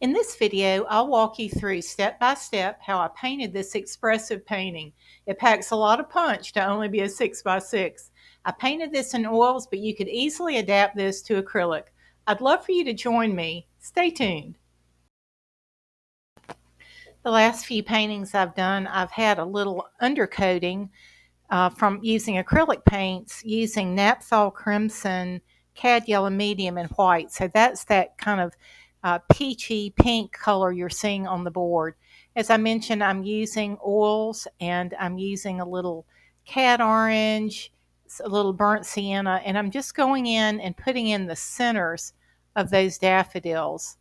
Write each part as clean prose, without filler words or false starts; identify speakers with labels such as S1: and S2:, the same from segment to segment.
S1: In this video, I'll walk you through step by step how I painted this expressive painting. It packs a lot of punch to only be a 6x6. I painted this in oils, but you could easily adapt this to acrylic. I'd love for you to join me. Stay tuned. The last few paintings I've done, I've had a little undercoating from using acrylic paints, using Naphthol Crimson, Cad Yellow Medium, and White. So that's that kind of peachy pink color you're seeing on the board. As I mentioned, I'm using oils and I'm using a little cad orange, a little burnt sienna, and I'm just going in and putting in the centers of those daffodils.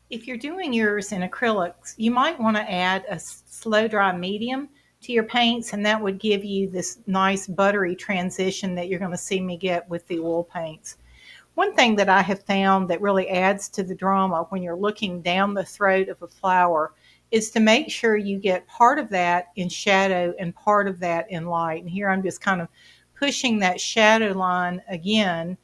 S1: If you're doing yours in acrylics, you might want to add a slow dry medium to your paints, and that would give you this nice buttery transition that you're going to see me get with the oil paints. One thing that I have found that really adds to the drama when you're looking down the throat of a flower is to make sure you get part of that in shadow and part of that in light. And here I'm just kind of pushing that shadow line again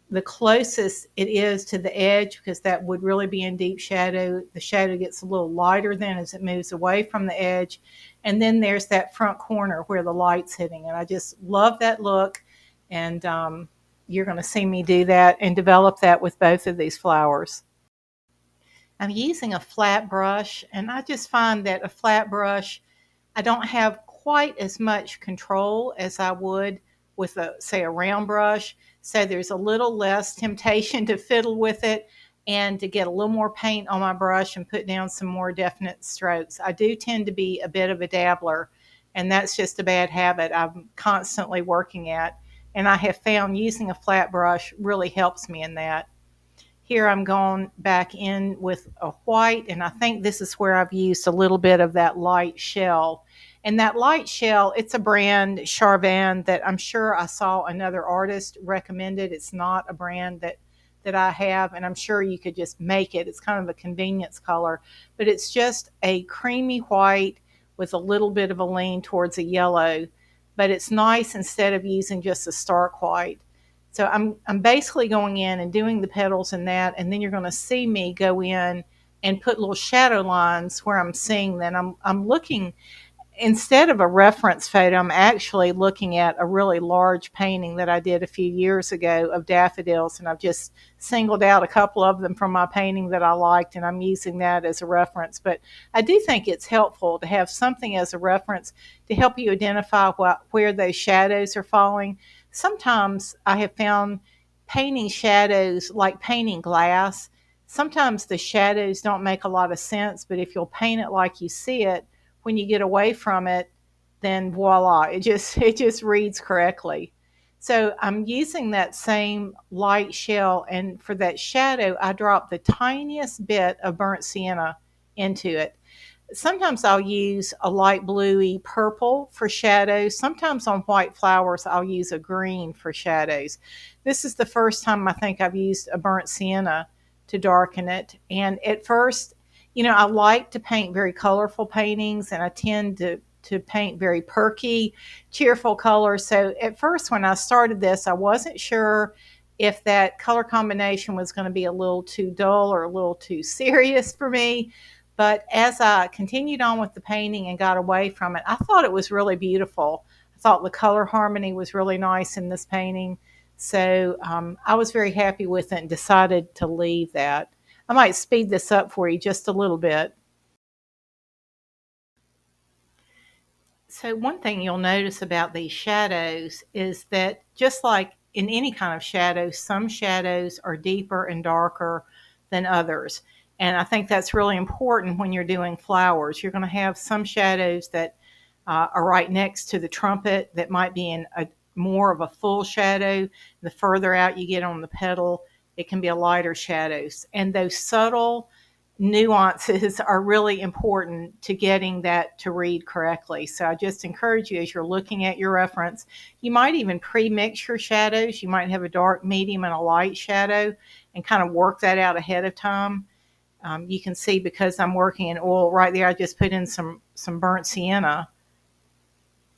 S1: the closest it is to the edge, because that would really be in deep shadow. The shadow gets a little lighter then as it moves away from the edge. And then there's that front corner where the light's hitting. And I just love that look. And you're going to see me do that and develop that with both of these flowers. I'm using a flat brush, and I just find that a flat brush, I don't have quite as much control as I would with say a round brush. So there's a little less temptation to fiddle with it and to get a little more paint on my brush and put down some more definite strokes. I do tend to be a bit of a dabbler, and that's just a bad habit I'm constantly working at. And I have found using a flat brush really helps me in that. Here I'm going back in with a white, and I think this is where I've used a little bit of that light shell. And that light shell, it's a brand, Charvan, that I'm sure I saw another artist recommended. It's not a brand that I have, and I'm sure you could just make it. It's kind of a convenience color, but it's just a creamy white with a little bit of a lean towards a yellow. But it's nice instead of using just a stark white. So I'm basically going in and doing the petals in that, and then you're going to see me go in and put little shadow lines where I'm seeing that. I'm looking, instead of a reference photo, I'm actually looking at a really large painting that I did a few years ago of daffodils, and I've just singled out a couple of them from my painting that I liked, and I'm using that as a reference. But I do think it's helpful to have something as a reference to help you identify where those shadows are falling. Sometimes I have found painting shadows like painting glass. Sometimes the shadows don't make a lot of sense, but if you'll paint it like you see it, when you get away from it, then voila, it just reads correctly. So I'm using that same light shell, and for that shadow, I drop the tiniest bit of burnt sienna into it. Sometimes I'll use a light bluey purple for shadows. Sometimes on white flowers, I'll use a green for shadows. This is the first time I think I've used a burnt sienna to darken it. And at first, I like to paint very colorful paintings, and I tend to paint very perky, cheerful colors. So at first when I started this, I wasn't sure if that color combination was going to be a little too dull or a little too serious for me. But as I continued on with the painting and got away from it, I thought it was really beautiful. I thought the color harmony was really nice in this painting. So I was very happy with it and decided to leave that. I might speed this up for you just a little bit. So one thing you'll notice about these shadows is that just like in any kind of shadow, some shadows are deeper and darker than others. And I think that's really important when you're doing flowers. You're going to have some shadows that are right next to the trumpet that might be in more of a full shadow. The further out you get on the petal, it can be a lighter shadows. And those subtle nuances are really important to getting that to read correctly. So I just encourage you, as you're looking at your reference, you might even pre-mix your shadows. You might have a dark, medium, and a light shadow and kind of work that out ahead of time. You can see, because I'm working in oil right there, I just put in some burnt sienna,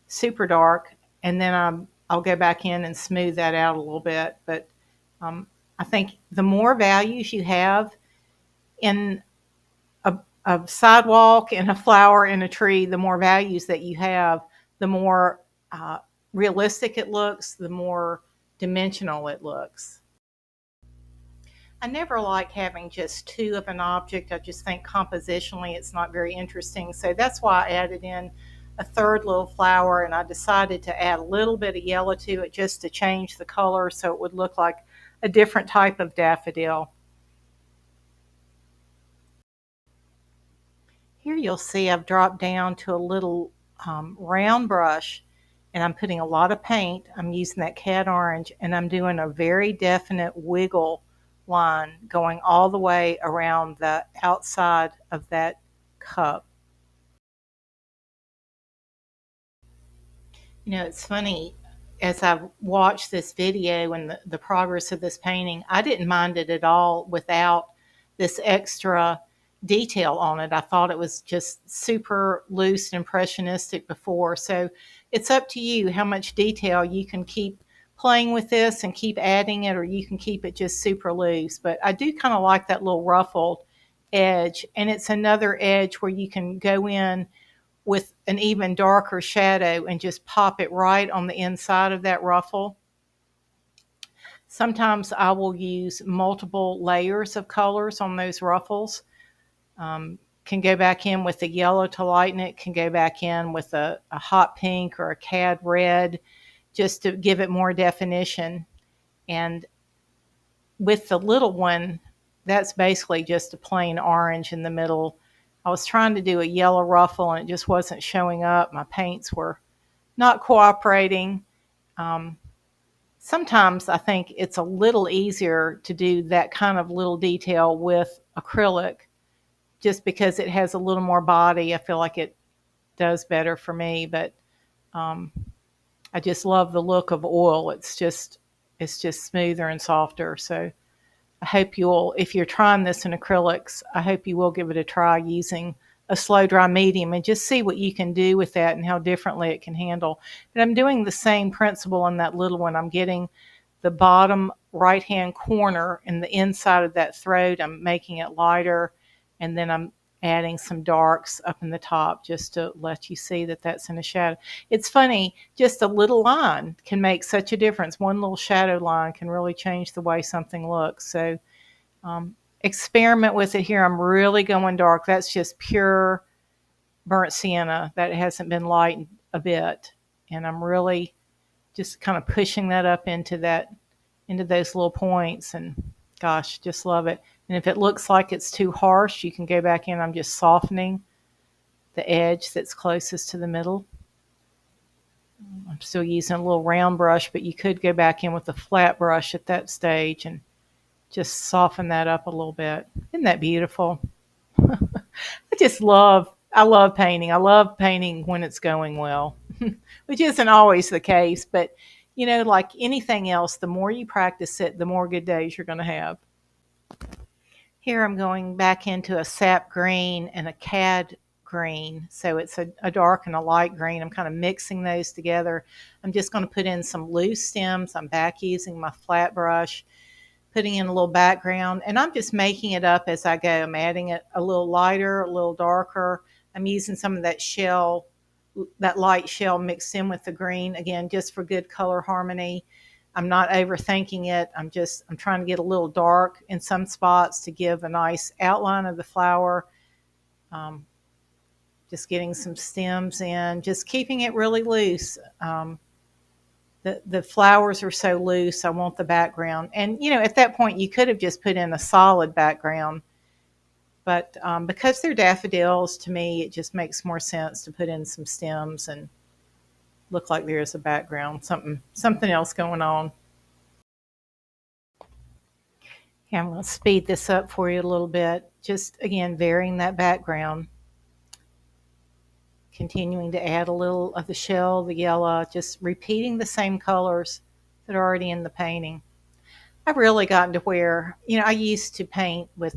S1: super dark, and then I'll go back in and smooth that out a little bit. But I think the more values you have, in a sidewalk and a flower and a tree, the more values that you have, the more uh, realistic it looks, the more dimensional it looks. I never like having just two of an object. I just think compositionally it's not very interesting. So that's why I added in a third little flower, and I decided to add a little bit of yellow to it just to change the color so it would look like a different type of daffodil. Here you'll see I've dropped down to a little round brush, and I'm putting a lot of paint. I'm using that cat orange, and I'm doing a very definite wiggle line going all the way around the outside of that cup. You know, it's funny, as I've watched this video and the progress of this painting, I didn't mind it at all without this extra detail on it. I thought it was just super loose and impressionistic before. So it's up to you how much detail you can keep playing with this and keep adding it, or you can keep it just super loose. But I do kind of like that little ruffled edge, and it's another edge where you can go in with an even darker shadow and just pop it right on the inside of that ruffle. Sometimes I will use multiple layers of colors on those ruffles. Can go back in with the yellow to lighten it, can go back in with a hot pink or a cad red just to give it more definition. And with the little one, that's basically just a plain orange in the middle. I was trying to do a yellow ruffle and it just wasn't showing up. My paints were not cooperating. Um, Sometimes I think it's a little easier to do that kind of little detail with acrylic just because it has a little more body. I feel like it does better for me, but um, I just love the look of oil. It's just smoother and softer. So I hope you'll, if you're trying this in acrylics, I hope you will give it a try using a slow dry medium and just see what you can do with that and how differently it can handle. But I'm doing the same principle in that little one. I'm getting the bottom right hand corner and the inside of that throat. I'm making it lighter, and then I'm adding some darks up in the top just to let you see that that's in a shadow. It's funny, just a little line can make such a difference. One little shadow line can really change the way something looks. So experiment with it here. I'm really going dark. That's just pure burnt sienna that hasn't been lightened a bit. And I'm really just kind of pushing that up into those little points, and gosh, just love it. And if it looks like it's too harsh, you can go back in. I'm just softening the edge that's closest to the middle. I'm still using a little round brush, but you could go back in with a flat brush at that stage and just soften that up a little bit. Isn't that beautiful? I love painting. I love painting when it's going well, which isn't always the case, but you know, like anything else, the more you practice it, the more good days you're going to have. Here I'm going back into a sap green and a cad green. So it's a dark and a light green. I'm kind of mixing those together. I'm just going to put in some loose stems. I'm back using my flat brush, putting in a little background, and I'm just making it up as I go. I'm adding it a little lighter, a little darker. I'm using some of that shell, that light shell mixed in with the green, again, just for good color harmony. I'm not overthinking it. I'm trying to get a little dark in some spots to give a nice outline of the flower. Um, just getting some stems in, just keeping it really loose. The flowers are so loose. I want the background. And, you know, at that point, you could have just put in a solid background. But because they're daffodils, to me, it just makes more sense to put in some stems and look like there's a background, something else going on. Yeah, I'm going to speed this up for you a little bit. Just, again, varying that background. Continuing to add a little of the shell, the yellow, just repeating the same colors that are already in the painting. I've really gotten to where, you know, I used to paint with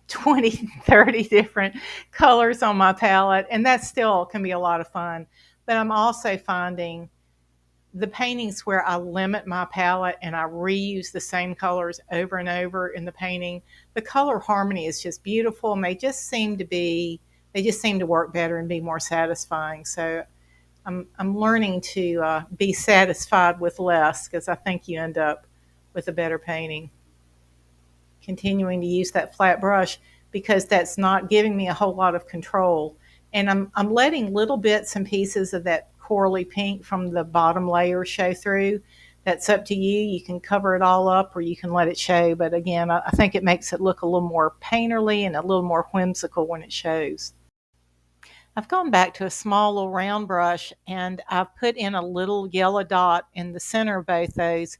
S1: 20, 30 different colors on my palette, and that still can be a lot of fun. But I'm also finding the paintings where I limit my palette and I reuse the same colors over and over in the painting, the color harmony is just beautiful, and they just seem to work better and be more satisfying. So I'm learning to be satisfied with less, because I think you end up with a better painting. Continuing to use that flat brush, because that's not giving me a whole lot of control. And I'm letting little bits and pieces of that corally pink from the bottom layer show through. That's up to you. You can cover it all up or you can let it show. But again, I think it makes it look a little more painterly and a little more whimsical when it shows. I've gone back to a small little round brush and I've put in a little yellow dot in the center of both those.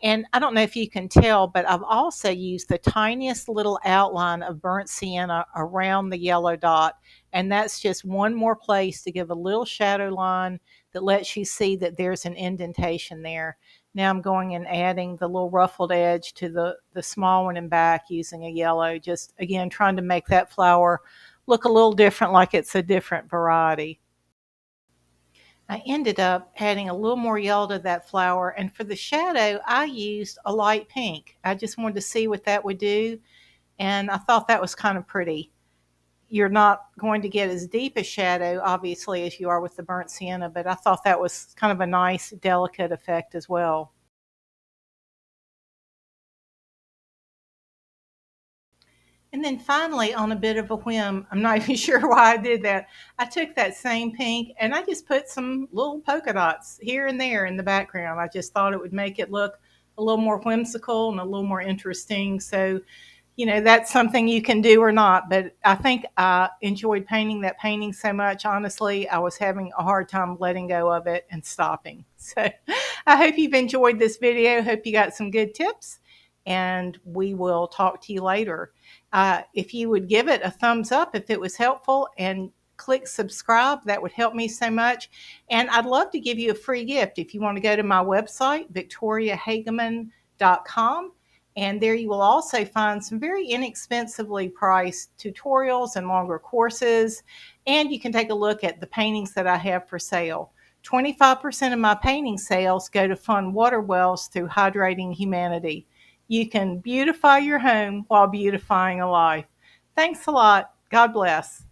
S1: And I don't know if you can tell, but I've also used the tiniest little outline of burnt sienna around the yellow dot. And that's just one more place to give a little shadow line that lets you see that there's an indentation there. Now I'm going and adding the little ruffled edge to the small one in back using a yellow, just again trying to make that flower look a little different, like it's a different variety. I ended up adding a little more yellow to that flower, and for the shadow, I used a light pink. I just wanted to see what that would do, and I thought that was kind of pretty. You're not going to get as deep a shadow, obviously, as you are with the burnt sienna, but I thought that was kind of a nice, delicate effect as well. And then finally, on a bit of a whim, I'm not even sure why I did that. I took that same pink and I just put some little polka dots here and there in the background. I just thought it would make it look a little more whimsical and a little more interesting. So, that's something you can do or not. But I think I enjoyed painting that painting so much. Honestly, I was having a hard time letting go of it and stopping. So I hope you've enjoyed this video. Hope you got some good tips, and we will talk to you later. If you would give it a thumbs up if it was helpful, and click subscribe, that would help me so much. And I'd love to give you a free gift if you want to go to my website, VictoriaHagaman.com. And there you will also find some very inexpensively priced tutorials and longer courses. And you can take a look at the paintings that I have for sale. 25% of my painting sales go to fund water wells through Hydrating Humanity. You can beautify your home while beautifying a life. Thanks a lot. God bless.